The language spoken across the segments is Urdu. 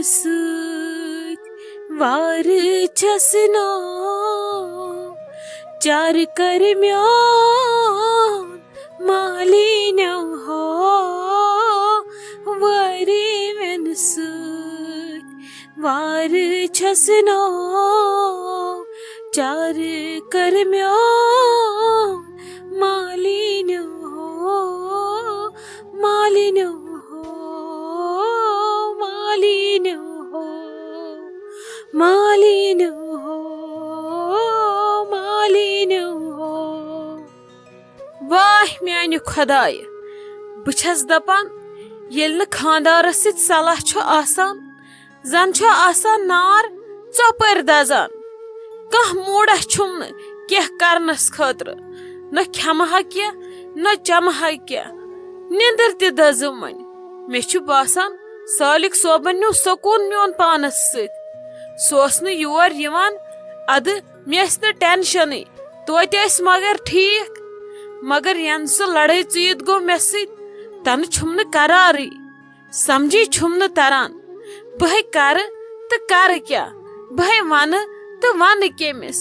سۭتۍ وار چھس نا چار کر میون مالینیو ہو واری وین سۭتۍ وار چھس نا چار کر میون مالینیو ہو مالینیو ہو مالینیو ہو مالینیو ہو مالینیو ہو. واہ میانہِ خۄدایہِ بہٕ چھس دپان ییٚلہِ نہٕ خاندارس سۭتۍ صلاح چھُ آسان زن چھُ آسان نار ژۄپٲرۍ دزان. کانٛہہ موٗڈا چھُم نہٕ کینٛہہ کرنس خٲطرٕ نہ کھٮ۪مہٕ ہا کینٛہہ نہ چمہٕ ہا کینٛہہ نیندٕر تہِ دٔزٕم وۄنۍ. مےٚ چھُ باسان سالِق صٲبن نیوٗ سکوٗن میون پانس سۭتۍ. سُہ اوس نہٕ یور یِوان ادٕ مےٚ ٲسۍ نہٕ ٹینشنٕے توتہِ ٲسۍ مگر ٹھیٖک. مگر ینہٕ سُہ لڑٲے ژیٖت گوٚو مےٚ سۭتۍ تنہٕ چھُم نہٕ قرارٕے سمجھی چھُم نہٕ تران بہٕ کرٕ تہٕ کرٕ کیٛاہ بہٕ ونہٕ تہٕ ونہٕ کٔمِس.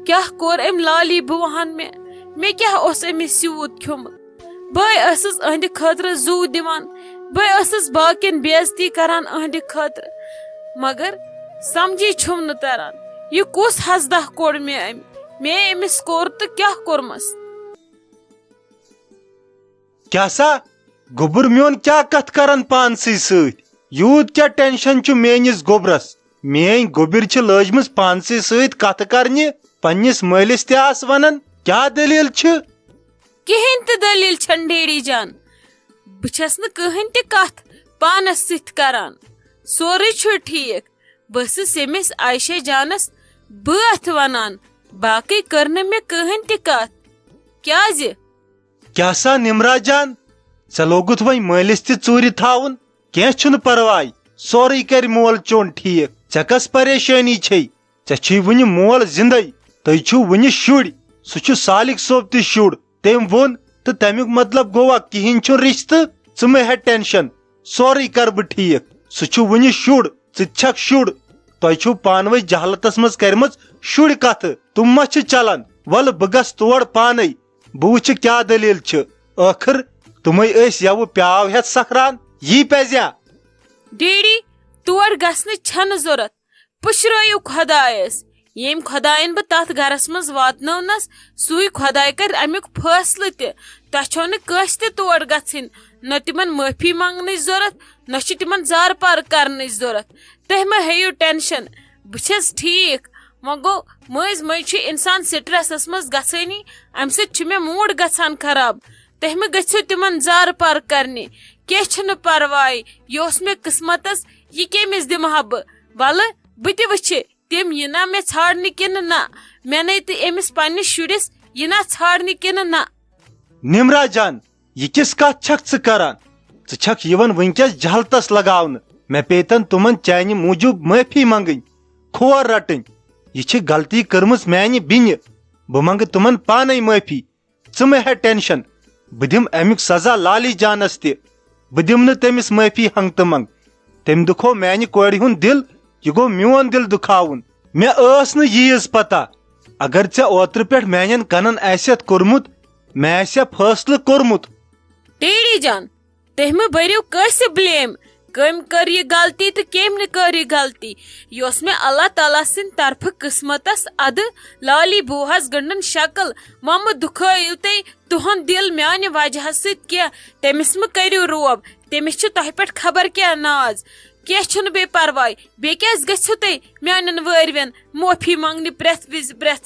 کیٛاہ کوٚر أمۍ لالی بوٗہن مےٚ کیٛاہ اوس أمِس سیوٗد کھیوٚمُت. بہٕ ٲسٕس أہنٛدِ خٲطرٕ زوٗ دِوان بہٕ ٲسٕس باقین بے عزتی کران أہنٛدِ خٲطرٕ مگر سمجھی چھُم نہٕ تران یہِ کُس حسدہ کوٚر مےٚ أمِس کوٚر تہٕ کیٛاہ کوٚرمس. کیا سا گوبر میون کیا کتھ کران پانسٕے سۭتۍ یوٗت کیٛاہ ٹینشن چھُ میٲنِس گوبرس. میٲنۍ گوبر چھِ لٲجمٕژ پانسٕے سۭتۍ کتھٕ کرنہِ پننِس مٲلِس تہِ آس ونان کیٛاہ دٔلیٖل چھِ. کِہینۍ تہِ دٔلیٖل چھنہٕ ڈیڈی جان. بہٕ چھس نہٕ کٕہٕنۍ تہِ کتھ پانس سۭتۍ کران سورُے چھُ ٹھیٖک. بہٕ ٲسٕس ییٚمِس عایشہ جانس بٲتھ ونان باقٕے کٔر نہٕ مےٚ کٕہٕنۍ تہِ کتھ. کیٛازِ کیا سا نمرا جان ژےٚ لوگُتھ وۄنۍ مٲلِس تہِ ژوٗرِ تھاوُن. کینٛہہ چھُنہٕ پرواے سورُے کرِ مول چون ٹھیٖک. ژےٚ کس پریشٲنی چھے ژےٚ چھُے وُنہِ مول زندے تُہۍ چھِو وُنہِ شُرۍ. سُہ چھُ سالِق صٲب تہِ شُر تٔمۍ ووٚن تہٕ تمیُک مطلب گوٚوا کِہینۍ چھُنہٕ رِشتہٕ. ژٕ مہ ہےٚ ٹینشن سورُے کرٕ بہٕ ٹھیٖک. سُہ چھُ وُنہِ شُر ژٕ تہِ چھکھ شُر. تۄہہِ چھُو پانہٕ ؤنۍ جہالتس منٛز کرِمٕژ شُرۍ کتھٕ تِم ما چھِ چلان. ولہٕ بہٕ گژھٕ تور پانے بہٕ وٕچھِ کیٛاہ دٔلیٖل چھِ. ٲخٕر تِمے ٲسۍ یوٕ پیاو ہٮ۪تھ سکران یی پزیا. ڈیڈی تور گژھنٕچ چھنہٕ ضوٚرتھ پُشرٲیِو خۄدایس. ییٚمۍ خۄداین بہٕ تتھ گرس منٛز واتنٲونس سُے خۄداے کرِ امیُک فٲصلہٕ تہِ. تۄہہِ چھو نہٕ کٲنٛسہِ تہِ تور گژھٕنۍ نہ تِمن معٲفی منگنٕچ ضوٚرتھ نہ چھِ تِمن زارٕ پار کرنٕچ ضوٚرتھ. تُہۍ مہ ہیٚیِو ٹینشن بہٕ چھس ٹھیٖک. وۄنۍ گوٚو مٔنٛزۍ مٔنٛزۍ چھُ انسان سٹرسس منٛز گژھٲنی امہِ سۭتۍ چھُ مےٚ موٗڈ گژھان خراب. تُہۍ مہ گٔژھِو تِمن زارٕ پار کرنہِ کینٛہہ چھُنہٕ پرواے یہِ اوس مےٚ قٕسمتس یہِ کٔمِس دِمہٕ ہا بہٕ. ولہٕ بہٕ تہِ وٕچھِ تِم یِنا مےٚ ژھانڈنہِ کِنہٕ نہ مےٚ نے تہٕ أمِس پننِس شُرِس یِنا ژھانڈنہِ کِنہٕ نہ. نمرا جان یہِ کِژھ کتھ چھکھ ژٕ کران. ژٕ چھکھ یِوان وٕنکیٚس جہالتس لگاونہٕ. مےٚ پیتن تِمن چانہِ موٗجوٗب معٲفی منگٕنۍ کھور رٹٕنۍ. یہِ چھِ غلطی کٔرمٕژ میانہِ بیٚنہِ بہٕ منگہٕ تِمن پانے معٲفی. ژٕ مہ ہےٚ ٹینشن بہٕ دِمہٕ امیُک سزا لالی جانس تہِ. بہٕ دِمہٕ نہٕ تٔمِس معٲفی ہنگ تہٕ منگ. تٔمۍ دُکھو میانہِ کورِ ہُنٛد دِل یہِ گوٚو میون دِل دُکھاوُن. مےٚ ٲس نہٕ ییٖژ پتہ اگر ژےٚ اوترٕ پٮ۪ٹھ میانٮ۪ن کنن آسٮ۪تھ کوٚرمُت مےٚ آسہِ ہا فٲصلہٕ کوٚرمُت. ڈیڈی جان تُہۍ مہ بٔرِو کٲنٛسہِ بلیم. کٔمۍ کٔر یہِ غلطی تہٕ کٔمۍ نہٕ کٔر یہِ غلطی. یہِ اوس مےٚ اللہ تعالیٰ سٕنٛدِ طرفہٕ قٕسمتس ادٕ لالی بوٗہس گٔنڈٕن شکل. وۄنۍ مہ دُکھٲیِو تُہۍ تُہُنٛد دِل میانہِ وجہ سۭتۍ کینٛہہ. تٔمِس مہ کٔرِو روب تٔمِس چھُ تۄہہِ پٮ۪ٹھ خبر کیٛاہ ناز. کینٛہہ چھُنہٕ بیٚیہِ پرواے. بیٚیہِ کیٛازِ گٔژھِو تُہۍ میانٮ۪ن وٲرۍوٮ۪ن معٲفی منگنہِ پرٛٮ۪تھ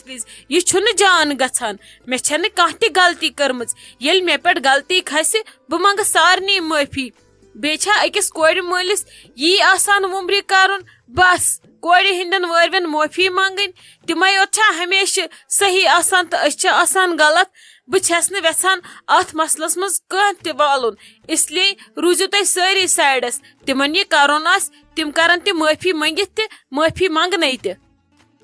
وِزِ یہِ چھُنہٕ جان گژھان. مےٚ چھنہٕ کانٛہہ تہِ غلطی کٔرمٕژ. ییٚلہِ مےٚ پٮ۪ٹھ غلطی کھسہِ بہٕ منگہٕ سارنٕے معٲفی. بیٚیہِ چھا أکِس کورِ مٲلِس یی آسان وُمرِ کرُن بس کورِ ہٕنٛدٮ۪ن وٲرۍوٮ۪ن معٲفی منگٕنۍ. تِمے یوت چھا ہمیشہٕ صحیح آسان تہٕ أسۍ چھِ آسان غلط. بہٕ چھس نہٕ یژھان اتھ مسلس منٛز کانٛہہ تہِ والُن اسلیے روٗزِو تُہۍ سٲری سایڈس. تِمن یہِ کرُن آسہِ تِم کرن تہِ معٲفی منگِتھ تہِ معٲفی منگنے تہِ.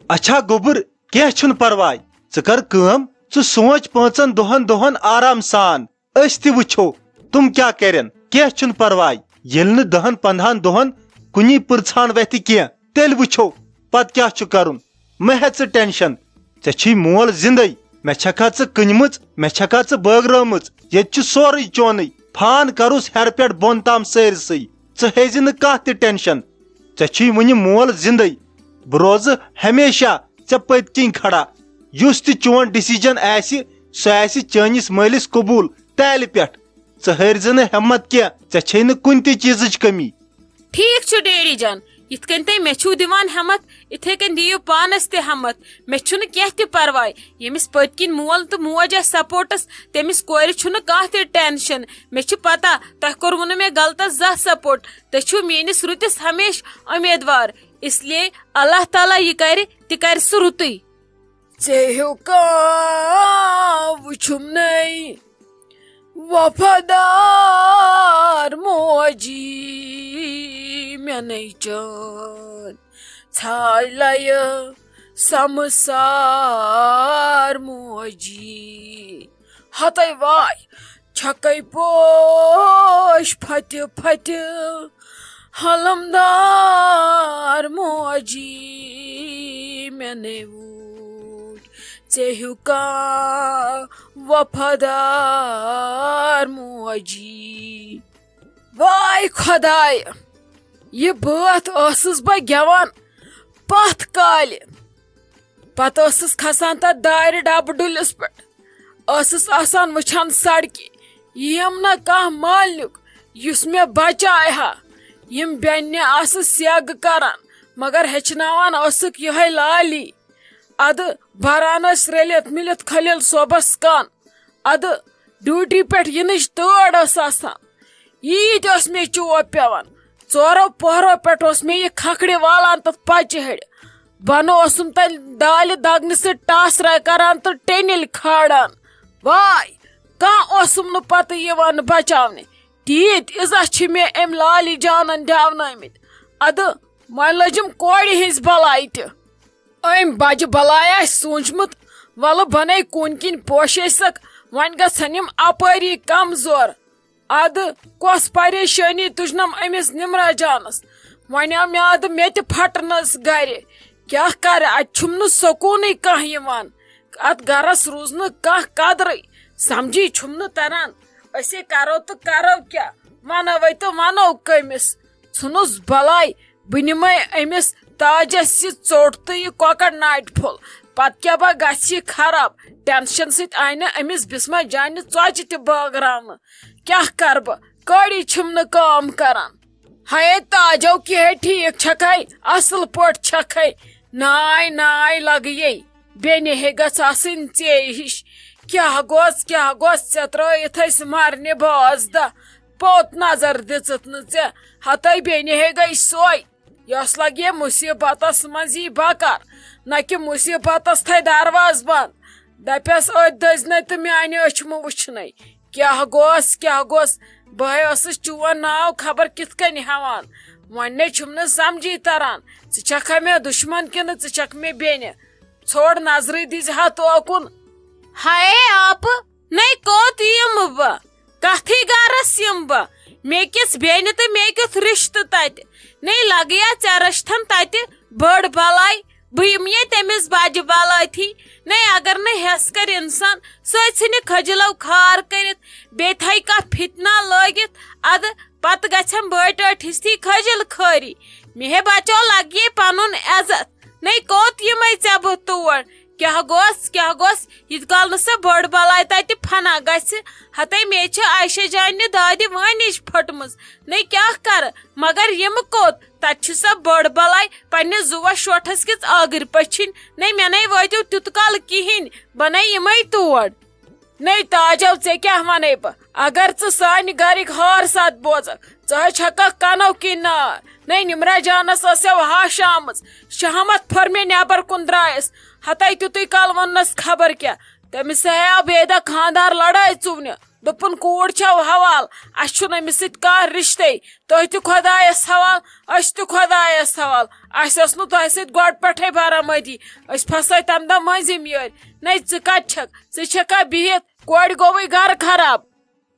اچھا گوبر کینٛہہ چھُنہٕ پرواے ژٕ کر کٲم ژٕ سونچ 5 دۄہن آرام سان. أسۍ تہِ وٕچھو تِم کیٛاہ کرن. کینٛہہ چھُنہٕ پرواے ییٚلہِ نہٕ 10-15 دۄہن کُنی پرژھان وتھِ کینٛہہ تیٚلہِ وٕچھو پتہٕ کیٛاہ چھُ کرُن مہ ہےٚ ژٕ ٹینشن ژےٚ چھُے مول زندے مےٚ چھکھا ژٕ کٕنمٕژ مےٚ چھکھا ژٕ بٲگرٲمٕژ ییٚتہِ چھُ سورُے چونٕے فان کروس ہیرٕ پٮ۪ٹھ بۄن تام سٲرسٕے ژٕ ہیزِ نہٕ کانٛہہ تہِ ٹینشن ژےٚ چھُے وُنہِ مول زندے بہٕ روزٕ ہمیشہ ژےٚ پٔتۍ کِنۍ کھڑا یُس تہِ چون ڈیسیجن آسہِ سُہ آسہِ چٲنِس مٲلِس قبوٗل تالہِ پٮ۪ٹھ ژٕ ہٲرزِ نہٕ ہٮ۪مت کینٛہہ ژےٚ چھے نہٕ کُنہِ تہِ چیٖزٕچ کٔمی ٹھیک چھُ ڈیڈی جان یِتھ کٔنۍ تُہۍ مےٚ چھِو دِوان ہٮ۪مت یِتھے کٔنۍ دِیِو پانس تہِ ہٮ۪مت مےٚ چھُنہٕ کینٛہہ تہِ پرواے ییٚمِس پٔتۍ کِنۍ مول تہٕ موج آسہِ سپورٹس تٔمِس کورِ چھُنہٕ کانٛہہ تہِ ٹینشن مےٚ چھِ پتہ تۄہہِ کوٚروٕ نہٕ مےٚ غلطس زانٛہہ سپورٹ تُہۍ چھِو میٲنِس رُتِس ہمیشہِ اُمیدوار اس لیے اللہ تعالیٰ یہِ کرِ تہِ کرِ سُہ رُتُے ژےٚ ہیوٗ کانٛہہ وٕچھُم نَے وفادار موجی مےٚ نَے جان ژھاے لَیہِ سمسار موجی ہتَے واے چھکَے پوش پھٹہِ پھٹہِ حلمدار موجی مےٚ نَے وُچھ ژےٚ ہیوٗ کانٛہہ وفادار موجی واے خۄداے یہِ بٲتھ ٲسٕس بہٕ گٮ۪وان پتھ کالہِ پتہٕ ٲسٕس کھسان تتھ دارِ ڈبہٕ ڈُلِس پٮ۪ٹھ ٲسٕس آسان وٕچھان سڑکہِ یِم نہٕ کانٛہہ مالنیُک یُس مےٚ بچاے ہا یِم بیٚنہِ آسہٕ سیٚگ کران مگر ہیٚچھناوان ٲسٕکھ یِہے لالی ادٕ بران ٲسۍ رٔلِتھ مِلِتھ خٔلیل صٲبس کن ادٕ ڈیوٹی پٮ۪ٹھ یِنٕچ تٲڑ ٲس آسان ییٖتۍ ٲسۍ مےٚ چوب پیوان ژورو پہرو پٮ۪ٹھ اوس مےٚ یہِ کھکھرِ والان تہٕ پچہِ ہڑِ بۄنہٕ اوسُم تیٚلہِ دالہِ دگنہٕ سۭتۍ ٹاسراے کران تہٕ ٹیٚنِلۍ کھالان واے کانٛہہ اوسُم نہٕ پتہٕ یِوان بچاونہِ تیٖتۍ عزت چھِ مےٚ أمۍ لالی جانن دٮ۪ونٲمٕتۍ ادٕ وۄنۍ لٔجِم کورِ ہِنٛز بلاے تہِ أمۍ بجہِ بلاے آسہِ سوٗنچمُت ولہٕ بنے کوٗنہِ کِنۍ پوشے سکھ وۄنۍ گژھن یِم اپٲری کمزور ادٕ کۄس پریشٲنی تُجنم أمِس نمرا جانس وۄنۍ آو میادٕ مےٚ تہِ پھٹنس گرِ کیٛاہ کرِ اتہِ چھُم نہٕ سکوٗنٕے کانٛہہ یِوان اتھ گرس روٗز نہٕ کانٛہہ قدرٕے سمجھی چھُم نہٕ تران أسے کرو تہٕ کرو کیٛاہ ونوے تہٕ ونو کٔمِس ژھٕنُس بلاے بہٕ نِمے أمِس تاجس یہِ ژوٚٹ تہٕ یہِ کۄکر ناٹہِ پھوٚل پتہٕ کیٛاہ با گژھِ یہِ خراب ٹینشن سۭتۍ آیہِ نہٕ أمِس بسما جانہِ ژۄچہِ تہِ بٲگراونہٕ کیٛاہ کرٕ بہٕ کٲڑی چھِم نہٕ کٲم کران ہاے تاجو کیٛاہ ٹھیٖک چھکھے اصل پٲٹھۍ چھکھے ناے ناے لگیے بیٚنہِ ہے گژھ آسٕنۍ ژے ہِش کیٛاہ گوٚژھ ژےٚ ترٲیِتھ ٲسۍ مرنہِ باز دہ پوٚت نظر دِژٕتھ نہٕ ژےٚ ہتَے بیٚنہِ ہے گٔے سۄے یۄس لگے مُصیبتس منٛز یی بکار نہ کہِ مُصیبتس تھایہِ درواز بنٛد دپیس أتھۍ دٔزنَے تہٕ میانہِ أچھمہٕ وٕچھنَے کیٛاہ گوٚژھ بہٕ ٲسٕس چون ناو خبر کِتھ کٔنۍ ہٮ۪وان وۄنۍ نَے چھُم نہٕ سمجھی تران ژٕ چھکھا مےٚ دُشمن کِنہٕ ژٕ چھکھ مےٚ بیٚنہِ ژھوڑ نظرٕے دِزِ ہا توکُن ہاے آپہٕ نَے کوٚت یِمہٕ بہٕ کتھٕے گرس یِمہٕ بہٕ مےٚ کِژھ بیٚنہِ تہٕ مےٚ کیُتھ رشتہٕ تتہِ نَے لگیا ژےٚ رٔچھتھن تتہِ بٔڑ بلاے بہٕ یِمہٕ ییٚتہِ تٔمِس بجہِ بلٲتھی نَے اگر نہٕ ہٮ۪س کرِ انسان سُہ ژھٕنہِ کھٔجلو کھار کٔرِتھ بیٚیہِ تھایہِ کانٛہہ فِتنا لٲگِتھ ادٕ پتہٕ گژھٮ۪م بٔٹۍ ٲٹھ ہِستی کھٔجل کھٲری مےٚ ہے بچو لگیے پنُن عزت نَے کوٚت یِمے ژےٚ بہٕ تور کیٛاہ گوٚژھ یِتھ کال نہٕ سۄ بٔڑ بلاے تتہِ فنا گژھِ ہتَے مےٚ چھِ عایشہ جانہِ دادِ وٲنِج پھٔٹمٕژ نَے کیٛاہ کرٕ مگر یِمہٕ کوٚت تتہِ چھِ سۄ بٔڑ بلاے پننِس زُوس شوٹھس کِژھ آگٕرۍ پٔچھِنۍ نَے مےٚ نَے وٲتِو تیُت کال کِہینۍ بہٕ نَے یِمے تور نَے تاجو ژےٚ کیٛاہ ونے بہٕ اگر ژٕ سانہِ گرِکۍ ہار ساتھ بوزکھ ژٕ حظ چھککھ کنو کِنۍ نار نَے نمرا جانس ٲسو ہش آمٕژ شہمت پھٔر مےٚ نٮ۪بر کُن درٛایس ہتَے تیُتُے کال ووٚننس خبر کیٛاہ تٔمِس آو بیٚیہِ دۄہ خاندار لڑٲے ژُونہِ دوٚپُن کوٗر چھو حوال اسہِ چھُنہٕ أمِس سۭتۍ کانٛہہ رشتے تُہۍ تہِ خۄدایس حوال أسۍ تہِ خۄدایس حوال اسہِ ٲس نہٕ تۄہہِ سۭتۍ گۄڈٕ پٮ۪ٹھے برامٲدی أسۍ پھسے تمہِ دۄہ مٔنٛزِم یٲرۍ نَے ژٕ کتہِ چھکھ ژٕ چھکھا بِہِتھ کورِ گوٚوٕے گرٕ خراب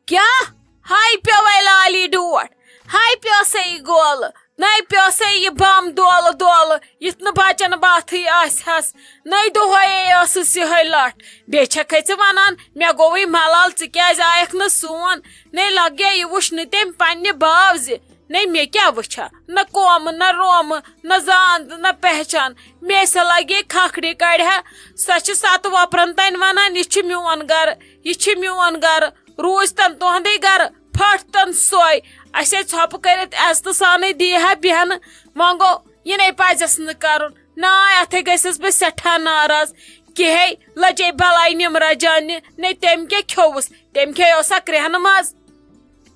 کیٛاہ ہاے پیوے لالی ڈوٹھ ہاے پیوسے یہِ گولہٕ نئی پیوسے یہ بم دولہٕ دولہٕ یتھ نہٕ بچن باتھٕے آسہس نئی دۄہے ٲسٕس یِہے لٹھ بیٚیہِ چھکھے ژٕ ونان مےٚ گوٚوٕے ملال ژٕ کیٛازِ آیکھ نہٕ سون نئی لگے یہِ وٕچھنہٕ تٔمۍ پننہِ باو زِ نئی مےٚ کیٛاہ وٕچھا نہ کومہٕ نہ رومہٕ نہ زاند نہ پہچان مےٚ سا لگے کھکھرِ کڑِہا سۄ چھِ ستہٕ وۄپرن تانۍ ونان یہِ چھُ میون گرٕ یہِ چھُ میون گرٕ روٗزۍ تن تُہنٛدے گرٕ پھٹ تن سۄے اسے ژھۄپہٕ کٔرِتھ عزتہٕ سانٕے دیٖہا بیٚہنہٕ وۄنۍ گوٚو یِنے پزٮ۪س نہٕ کرُن ناے اتھے گٔژھٕس بہٕ سٮ۪ٹھاہ ناراض کِہے لجے بلاے نمرا جانہِ نے تٔمۍ کیٛاہ کھیوٚوُس تٔمۍ کھیٚیو سا کرٛہنہٕ منٛز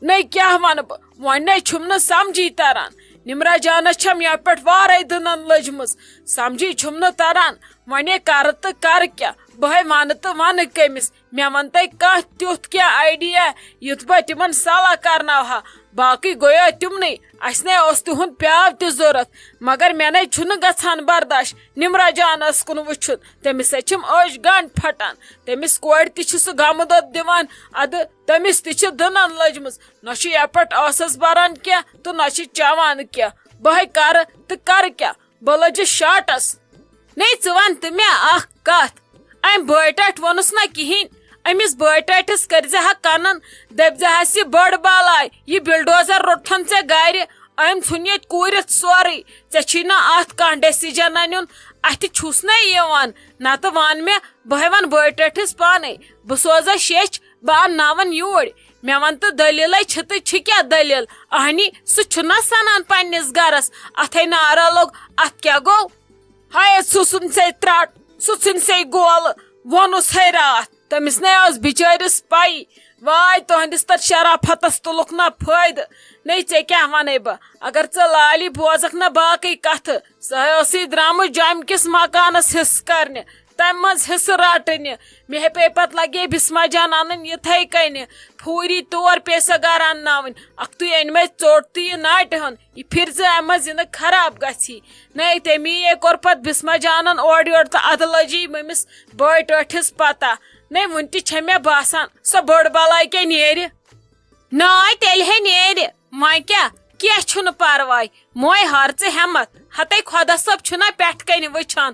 نئی کیٛاہ ونہٕ بہٕ وۄنۍ نَے چھُم نہٕ سمجھی تران نمرا جانس چھم یتھ پٮ۪ٹھ وارے دٕنن لٔجمٕژ سمجھی چھُم نہٕ تران وۄنۍ کرٕ تہٕ کرٕ کیٛاہ بہے ونہٕ تہٕ ونہٕ کٔمِس مےٚ ون تۄہہِ کانٛہہ تیُتھ کینٛہہ آیڈیا یُتھ بہٕ تِمن صلح کرناوہا باقٕے گوٚیو تِمنٕے اسہِ نے اوس تِہُنٛد پیاو تہِ ضوٚرتھ مگر مےٚ نے چھُنہٕ گژھان برداش نمرا جانس کُن وٕچھُن تٔمِس سۭتۍ چھِم أچھ گنٛڈ پھٹان تٔمِس کورِ تہِ چھُ سُہ غمہٕ دۄد دِوان ادٕ تٔمِس تہِ چھِ دٕنن لٔجمٕژ نہ چھُ یپہٕ پٮ۪ٹھ ٲسس بران کینٛہہ تہٕ نہ چھِ چٮ۪وان کینٛہہ بہے کرٕ تہٕ کرٕ کیٛاہ بہٕ لٔجِس شاٹس نئی ژٕ ون تہٕ مےٚ اکھ کتھ امہِ بٲے ٹاٹھۍ ووٚنُس نہ کِہینۍ أمِس بٲے ٹاٹھِس کٔرزِہا کنن دٔپزِہس یہِ بٔڑ بلاے یہِ بلڈوزر روٚٹھن ژےٚ گرِ أمۍ ژھُن ییٚتہِ کوٗرِتھ سورُے ژےٚ چھی نہٕ اتھ کانٛہہ ڈیسیجن انُن اتھِ چھُس نہ یِوان نتہٕ ون مےٚ بہے ون بٲے ٹاٹھِس پانے بہٕ سوزے شیچھ بہٕ انناون یوٗرۍ مےٚ ون تہٕ دٔلیٖلے چھِ تہٕ چھِ کیٛاہ دٔلیٖل اہنی سُہ چھُنا سنان پننِس گرس اتھے نارا لوٚگ اتھ کیٛاہ گوٚو ہاے سُہ ژھُن سے ترٛٹ سُہ ژھُن سے گولہٕ ووٚنُس ہے راتھ تٔمِس نے ٲس بِچٲرِس پایی واے تُہنٛدِس تتھ شرافتس تُلُکھ نہ فٲیدٕ نئی ژےٚ کیٛاہ ونے بہٕ اگر ژٕ لالہِ بوزکھ نہ باقٕے کتھٕ سۄ ٲسٕے درامٕژ جۄمہِ کِس مکانس حصہٕ کرنہِ تمہِ منٛز حصہٕ رٹنہِ مےٚ پیٚیہِ پتہٕ لگے بسما جان انٕنۍ یِتھے کٔنہِ پھوٗری طور پیٚیہِ سۄ گرٕ انناوٕنۍ اکھتُے أنۍ مےٚ ژوٚٹ تہٕ یہِ ناٹہِ ہن یہِ پھِرِ زِ امہِ منٛز یہِ نہٕ خراب گژھی نئی تٔمی کوٚر پتہٕ بسما جانن اورٕ یورٕ تہٕ ادٕ لجی أمِس بٲے ٹٲٹھِس پتہ نئی وُنہِ تہِ چھےٚ مےٚ باسان سۄ بٔڑ بلاے کیٛاہ نیرِ ناے تیٚلہِ ہے نیرِ وۄنۍ کیٛاہ چھُنہٕ پرواے موے ہار ژٕ ہٮ۪متھ ہتے خۄدا صٲب چھُنا پٮ۪ٹھٕ کنہِ وٕچھان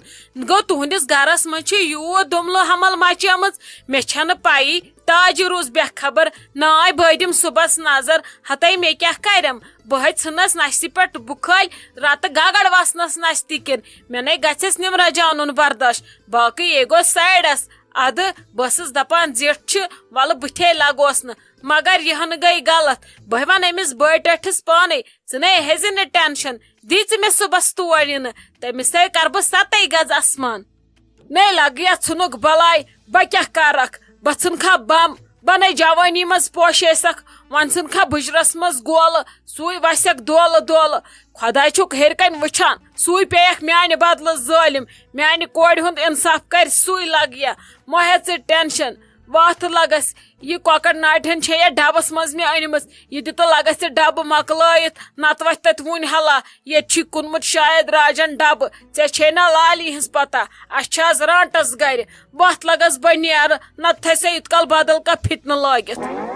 گوٚو تُہنٛدِس گرس منٛز چھُ یوٗت دُملہٕ حمل مچیمٕژ مےٚ چھنہٕ پایی تاجہِ روٗز بے خبر ناے بہٕ دِم صُبحس نظر ہتے مےٚ کیٛاہ کرٮ۪م بہے ژھٕنس نستہِ پٮ۪ٹھ بُکھٲلۍ رتہٕ گگڑ وسنس نستہِ کِنۍ مےٚ نے گژھٮ۪س نمرا جانُن برداش باقٕے یے گوٚو سایڈس ادٕ بہٕ ٲسٕس دپان زِٹھ چھِ ولہٕ بٕتھے لگوس نہٕ مگر یہِ ہن گٔے غلط بہٕ ون أمِس بٲے ٹٲٹھِس پانے ژٕ نے ہیزِ نہٕ ٹینشن دی ژٕ مےٚ صُبحس تور یِنہٕ تٔمِس ہے کرٕ بہٕ 7 گز اسمان نے لگ یا ژھٕنُکھ بلاے بہٕ کیٛاہ کرکھ بہٕ ژھٕنکھا بم بنے جوانی منٛز پوشیسکھ وۄنۍ ژھٕنکھا بُجرس منٛز گولہٕ سُے وسٮ۪کھ دولہٕ دولہٕ خۄداے چھُکھ ہیٚرِ کنہِ وٕچھان سُے پیٚیکھ میانہِ بدلہٕ ظٲلِم میانہِ کورِ ہُنٛد انصاف کرِ سُے لگیا مہ ہےٚ ژٕ ٹینشن وتھ لگس یہِ کۄکر ناٹہن چھے یتھ ڈبس منٛز مےٚ أنمٕژ یہِ دِ تہٕ لگس یہِ ڈبہٕ مۄکلٲیِتھ نتہٕ وتھِ تتہِ وُنہِ ہلا ییٚتہِ چھُے کُنمُت شاید راجن ڈبہٕ ژےٚ چھے نا لالی ہٕنٛز پتہ اسہِ چھِ آز رانٹس گرِ وتھ لگس بہٕ نیرٕ نتہٕ تھایسے یِت کال بدل کانٛہہ فتنہٕ لٲگِتھ